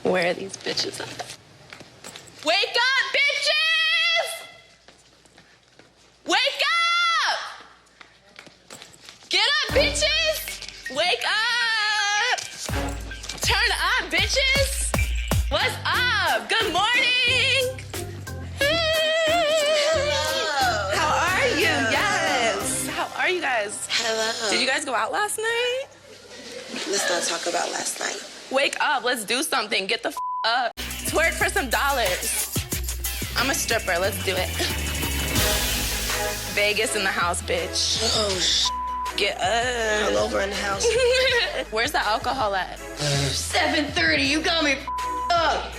Where are these bitches at? Wake up, bitches! Wake up! Get up, bitches! Wake up! Turn up, bitches! What's up? Good morning! Hello. How are you? Yes. How are you guys? Hello. Did you guys go out last night? Let's not talk about last night. Wake up, let's do something. Get the up. Twerk for some dollars. I'm a stripper, let's do it. Vegas in the house, bitch. Oh, Get up. all over in the house. Where's the alcohol at? 7:30, you got me up.